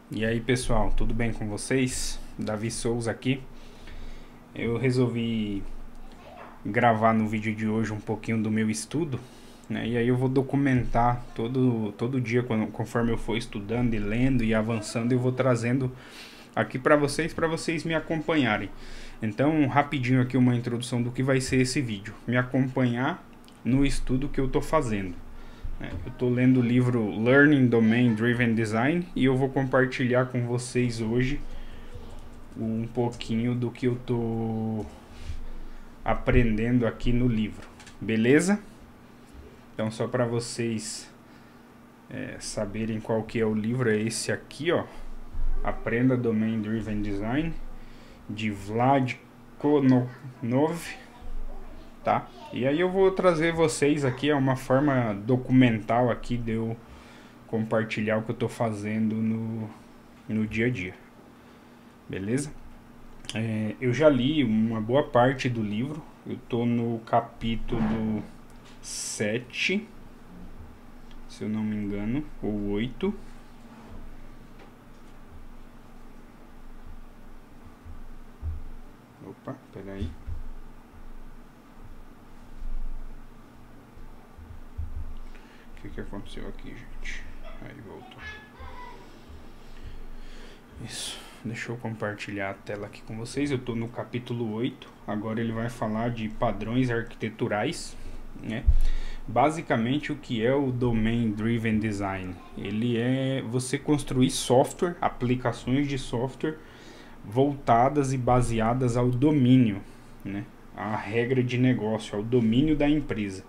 E aí pessoal, tudo bem com vocês? Davi Souza aqui. Eu resolvi gravar no vídeo de hoje um pouquinho do meu estudo, né? E aí eu vou documentar todo dia, conforme eu for estudando e lendo e avançando, eu vou trazendo aqui para vocês me acompanharem. Então, rapidinho aqui uma introdução do que vai ser esse vídeo. Me acompanhar no estudo que eu tô fazendo. Eu estou lendo o livro Learning Domain Driven Design e eu vou compartilhar com vocês hoje um pouquinho do que eu estou aprendendo aqui no livro, beleza? Então, só para vocês saberem qual que é o livro, é esse aqui, ó, Aprenda Domain Driven Design, de Vlad Kononov, tá? E aí eu vou trazer vocês aqui, é uma forma documental aqui de eu compartilhar o que eu tô fazendo no dia a dia, beleza? Eu já li uma boa parte do livro, eu tô no capítulo 7, se eu não me engano, ou 8. Opa, peraí. O que aconteceu aqui, gente? Aí voltou. Isso. Deixa eu compartilhar a tela aqui com vocês. Eu estou no capítulo 8. Agora ele vai falar de padrões arquiteturais, né? Basicamente, o que é o Domain Driven Design? Ele é você construir software, aplicações de software voltadas e baseadas ao domínio, né? A regra de negócio, ao domínio da empresa.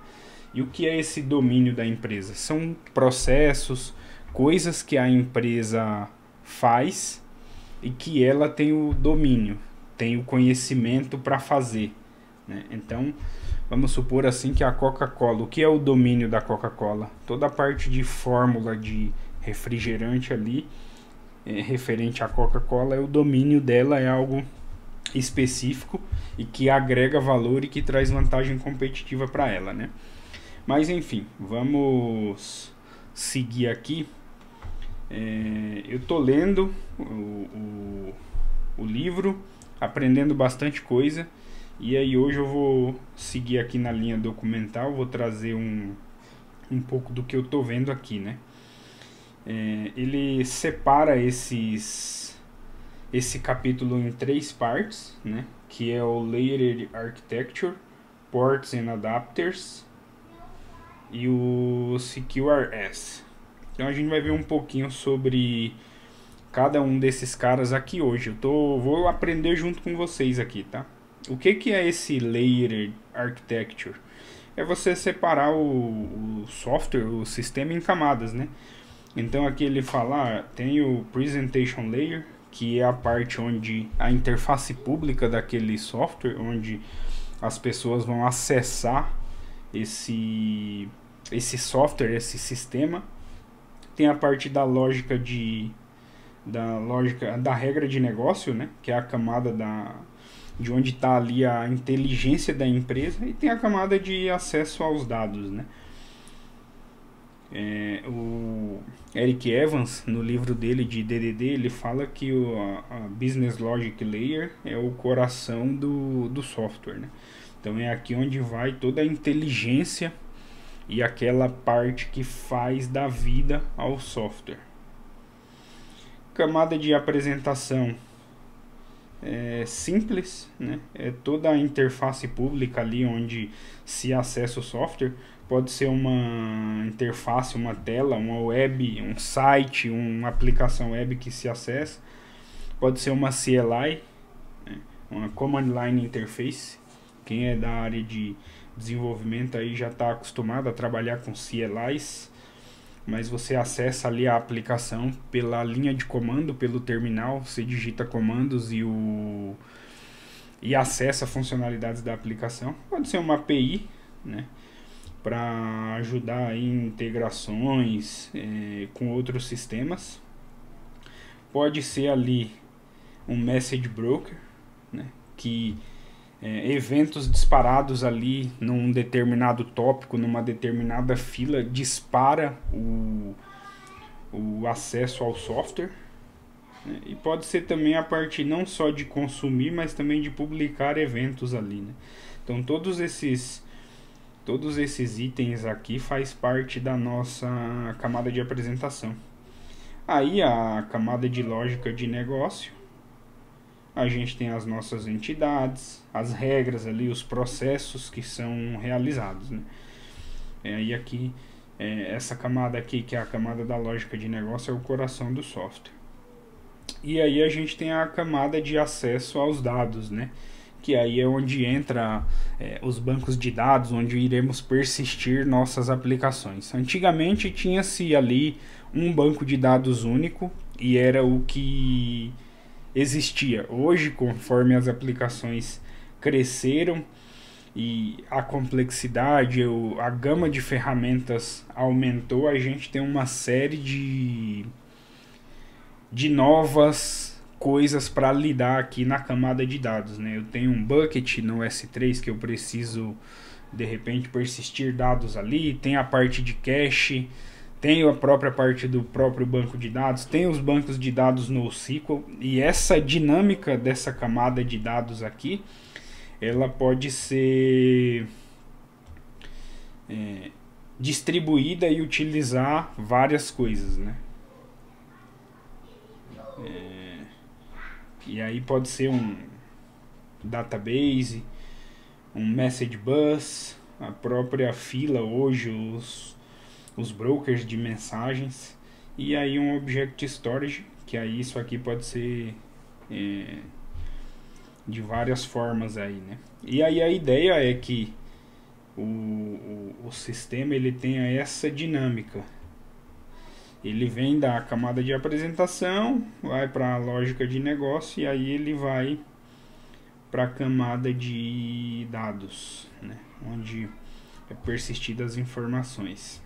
E o que é esse domínio da empresa? São processos, coisas que a empresa faz e que ela tem o domínio, tem o conhecimento para fazer, né? Então, vamos supor assim que a Coca-Cola, o que é o domínio da Coca-Cola? Toda a parte de fórmula de refrigerante ali, referente à Coca-Cola, é o domínio dela, é algo específico e que agrega valor e que traz vantagem competitiva para ela, né? Mas enfim, vamos seguir aqui. Eu tô lendo o livro, aprendendo bastante coisa. E aí hoje eu vou seguir aqui na linha documental, vou trazer um pouco do que eu tô vendo aqui, né? Ele separa esse capítulo em 3 partes, né? Que é o Layered Architecture, Ports and Adapters e o CQRS. Então a gente vai ver um pouquinho sobre cada um desses caras aqui hoje. Vou aprender junto com vocês aqui, tá? O que é esse Layered Architecture? É você separar o software, o sistema em camadas, né? Então aqui ele fala, tem o Presentation Layer, que é a parte onde a interface pública daquele software, onde as pessoas vão acessar esse software, esse sistema. Tem a parte da lógica da regra de negócio, né? Que é a camada de onde está ali a inteligência da empresa, e tem a camada de acesso aos dados, né? O Eric Evans, no livro dele de DDD, ele fala que a Business Logic Layer é o coração do software, né? Então é aqui onde vai toda a inteligência e aquela parte que faz da vida ao software. Camada de apresentação simples, né? É toda a interface pública ali onde se acessa o software. Pode ser uma interface, uma tela, uma web, um site, uma aplicação web que se acessa. Pode ser uma CLI, né? Uma Command Line Interface. Quem é da área de desenvolvimento aí já está acostumado a trabalhar com CLIs, mas você acessa ali a aplicação pela linha de comando, pelo terminal, você digita comandos e acessa funcionalidades da aplicação. Pode ser uma API, né, para ajudar em integrações com outros sistemas. Pode ser ali um message broker, né, que eventos disparados ali num determinado tópico, numa determinada fila, dispara o acesso ao software, né? E pode ser também a partir não só de consumir, mas também de publicar eventos ali, né? Então todos esses itens aqui faz parte da nossa camada de apresentação. Aí a camada de lógica de negócio, a gente tem as nossas entidades, as regras ali, os processos que são realizados, né? E aqui, essa camada aqui, que é a camada da lógica de negócio, é o coração do software. E aí a gente tem a camada de acesso aos dados, né? Que aí é onde entra os bancos de dados, onde iremos persistir nossas aplicações. Antigamente tinha-se ali um banco de dados único e era o que existia. Hoje, conforme as aplicações cresceram e a complexidade, a gama de ferramentas aumentou, a gente tem uma série de novas coisas para lidar aqui na camada de dados, né? Eu tenho um bucket no S3 que eu preciso de repente persistir dados ali, tem a parte de cache, tem a própria parte do próprio banco de dados, tem os bancos de dados no NoSQL, e essa dinâmica dessa camada de dados aqui, ela pode ser distribuída e utilizar várias coisas, né? E aí pode ser um database, um message bus, a própria fila hoje, os brokers de mensagens, e aí um object storage, que aí isso aqui pode ser de várias formas aí, né? E aí a ideia é que o sistema ele tenha essa dinâmica. Ele vem da camada de apresentação, vai para a lógica de negócio e aí ele vai para a camada de dados, né? Onde é persistida as informações.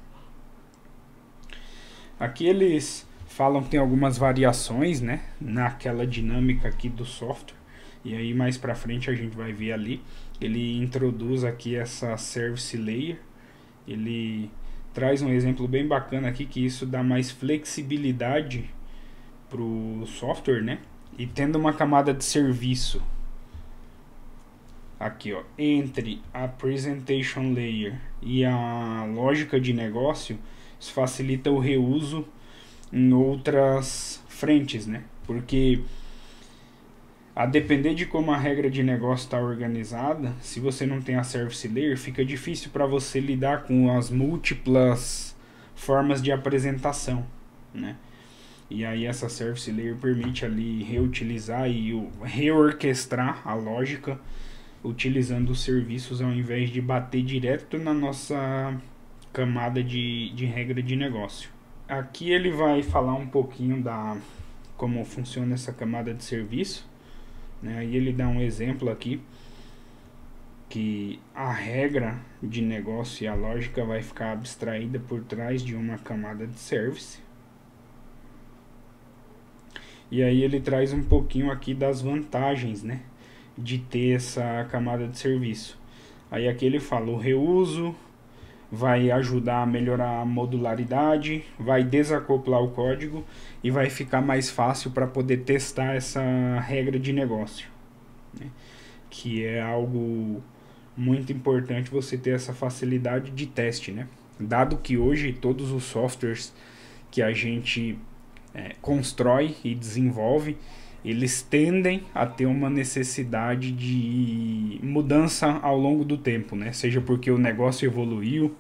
Aqui eles falam que tem algumas variações, né, naquela dinâmica aqui do software. E aí mais para frente a gente vai ver ali. Ele introduz aqui essa service layer. Ele traz um exemplo bem bacana aqui, que isso dá mais flexibilidade para o software, né? E tendo uma camada de serviço aqui, ó, entre a presentation layer e a lógica de negócio, isso facilita o reuso em outras frentes, né? Porque a depender de como a regra de negócio está organizada, se você não tem a service layer, fica difícil para você lidar com as múltiplas formas de apresentação, né? E aí essa service layer permite ali reutilizar e reorquestrar a lógica utilizando os serviços ao invés de bater direto na nossa camada de regra de negócio. Aqui ele vai falar um pouquinho da como funciona essa camada de serviço, né? E ele dá um exemplo aqui que a regra de negócio e a lógica vai ficar abstraída por trás de uma camada de service. E aí ele traz um pouquinho aqui das vantagens, né, de ter essa camada de serviço. Aí aqui ele fala: o reuso vai ajudar a melhorar a modularidade, vai desacoplar o código e vai ficar mais fácil para poder testar essa regra de negócio, né? Que é algo muito importante, você ter essa facilidade de teste, né? Dado que hoje todos os softwares que a gente constrói e desenvolve, eles tendem a ter uma necessidade de mudança ao longo do tempo, né? Seja porque o negócio evoluiu,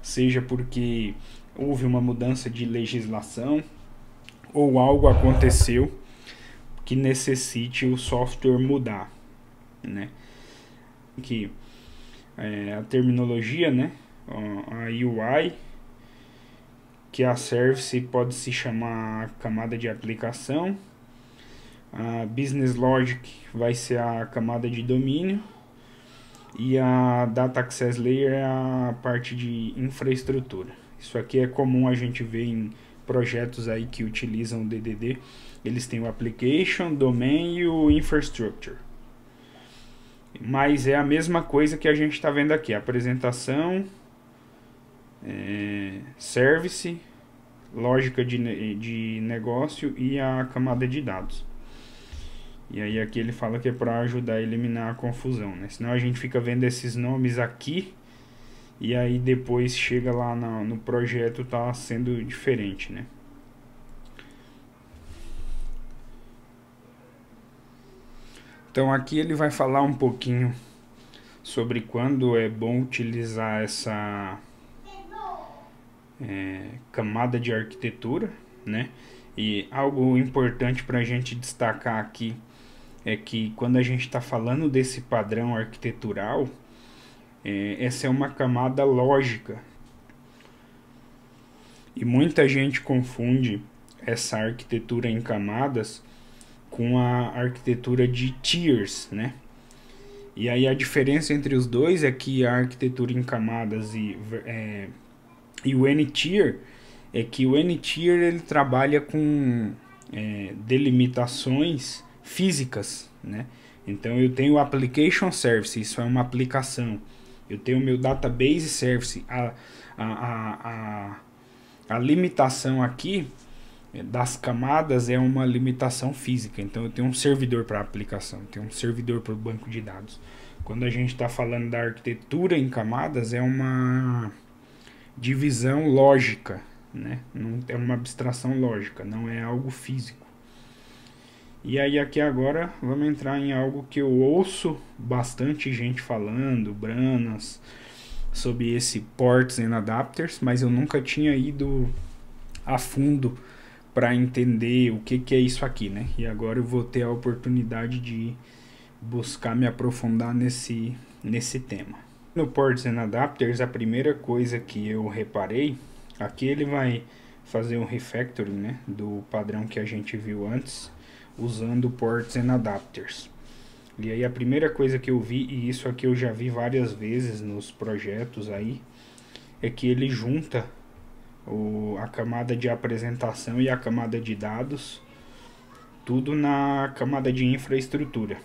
seja porque houve uma mudança de legislação ou algo aconteceu que necessite o software mudar, né? Que a terminologia, né? A UI, que a service pode se chamar camada de aplicação. A Business Logic vai ser a camada de domínio. E a Data Access Layer é a parte de infraestrutura. Isso aqui é comum a gente ver em projetos aí que utilizam o DDD. Eles têm o Application, Domain e o Infrastructure. Mas é a mesma coisa que a gente está vendo aqui. Apresentação, Service, lógica de negócio e a camada de dados. E aí aqui ele fala que é para ajudar a eliminar a confusão, né? Senão a gente fica vendo esses nomes aqui e aí depois chega lá no projeto tá sendo diferente, né? Então aqui ele vai falar um pouquinho sobre quando é bom utilizar essa camada de arquitetura, né? E algo importante para a gente destacar aqui é que quando a gente está falando desse padrão arquitetural, essa é uma camada lógica. E muita gente confunde essa arquitetura em camadas com a arquitetura de tiers, né? E aí a diferença entre os dois é que a arquitetura em camadas e o N-tier é que o N-tier ele trabalha com delimitações físicas, né? Então eu tenho o Application Service, isso é uma aplicação. Eu tenho o meu Database Service. A limitação aqui das camadas é uma limitação física. Então eu tenho um servidor para a aplicação, eu tenho um servidor para o banco de dados. Quando a gente está falando da arquitetura em camadas, é uma divisão lógica, né? Não é uma abstração lógica, não é algo físico. E aí aqui agora vamos entrar em algo que eu ouço bastante gente falando, Branas, sobre esse Ports and Adapters, mas eu nunca tinha ido a fundo para entender o que é isso aqui, né? E agora eu vou ter a oportunidade de buscar me aprofundar nesse tema. No Ports and Adapters, a primeira coisa que eu reparei, aqui ele vai fazer um refactoring, né, do padrão que a gente viu antes, usando Ports and Adapters. E aí a primeira coisa que eu vi, e isso aqui eu já vi várias vezes nos projetos aí, é que ele junta a camada de apresentação e a camada de dados, tudo na camada de infraestrutura.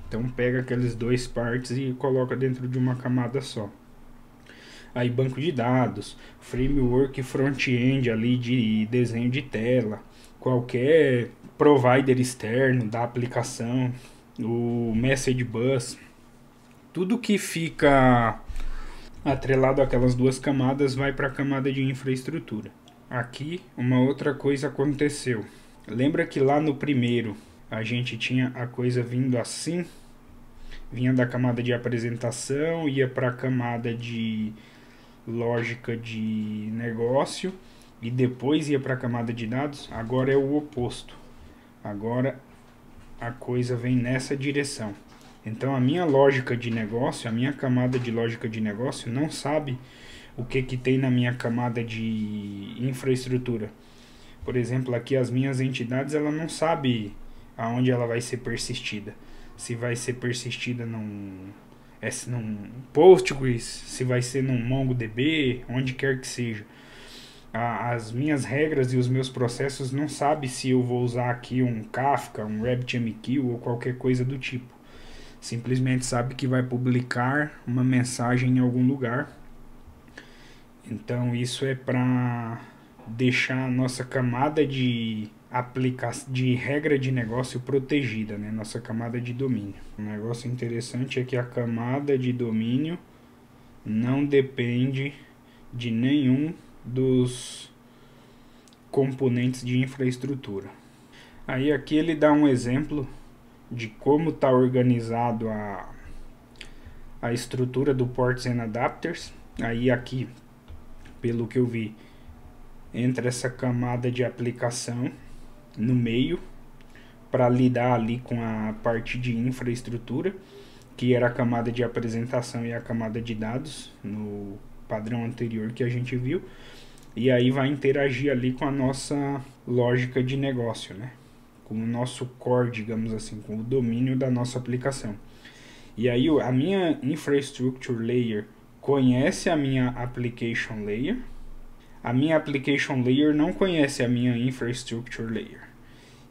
Então pega aqueles dois partes e coloca dentro de uma camada só. Aí banco de dados, framework front-end ali de desenho de tela, qualquer provider externo da aplicação, o message bus, tudo que fica atrelado àquelas duas camadas vai para a camada de infraestrutura. Aqui uma outra coisa aconteceu. Lembra que lá no primeiro a gente tinha a coisa vindo assim? Vinha da camada de apresentação, ia para a camada de lógica de negócio e depois ia para a camada de dados. Agora é o oposto. Agora a coisa vem nessa direção. Então a minha lógica de negócio, a minha camada de lógica de negócio não sabe o que tem na minha camada de infraestrutura. Por exemplo, aqui as minhas entidades, ela não sabe aonde ela vai ser persistida. Se vai ser persistida num Postgres, se vai ser num MongoDB, onde quer que seja. As minhas regras e os meus processos não sabem se eu vou usar aqui um Kafka, um RabbitMQ ou qualquer coisa do tipo. Simplesmente sabe que vai publicar uma mensagem em algum lugar. Então isso é para deixar a nossa camada de regra de negócio protegida, né? Nossa camada de domínio. Um negócio interessante é que a camada de domínio não depende de nenhum dos componentes de infraestrutura. Aí aqui ele dá um exemplo de como está organizado a estrutura do Ports and Adapters. Aí aqui, pelo que eu vi, entra essa camada de aplicação no meio para lidar ali com a parte de infraestrutura, que era a camada de apresentação e a camada de dados no padrão anterior que a gente viu. E aí vai interagir ali com a nossa lógica de negócio, né? Com o nosso core, digamos assim, com o domínio da nossa aplicação. E aí a minha infrastructure layer conhece a minha application layer. A minha application layer não conhece a minha infrastructure layer.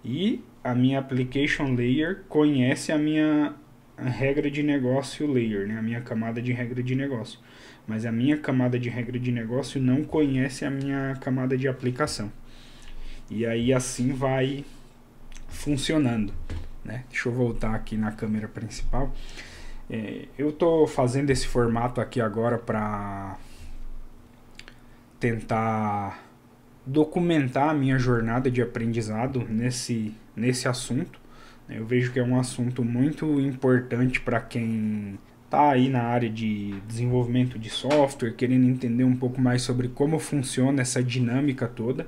E a minha application layer conhece a minha regra de negócio layer, né? A minha camada de regra de negócio. Mas a minha camada de regra de negócio não conhece a minha camada de aplicação. E aí assim vai funcionando, né? Deixa eu voltar aqui na câmera principal. Eu tô fazendo esse formato aqui agora para tentar documentar a minha jornada de aprendizado nesse assunto. Eu vejo que é um assunto muito importante para quem está aí na área de desenvolvimento de software, querendo entender um pouco mais sobre como funciona essa dinâmica toda.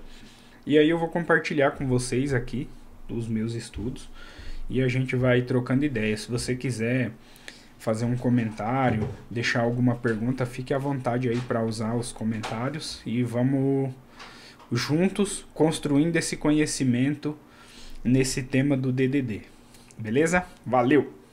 E aí eu vou compartilhar com vocês aqui os meus estudos e a gente vai trocando ideias. Se você quiser fazer um comentário, deixar alguma pergunta, fique à vontade aí para usar os comentários e vamos juntos construindo esse conhecimento nesse tema do DDD. Beleza? Valeu!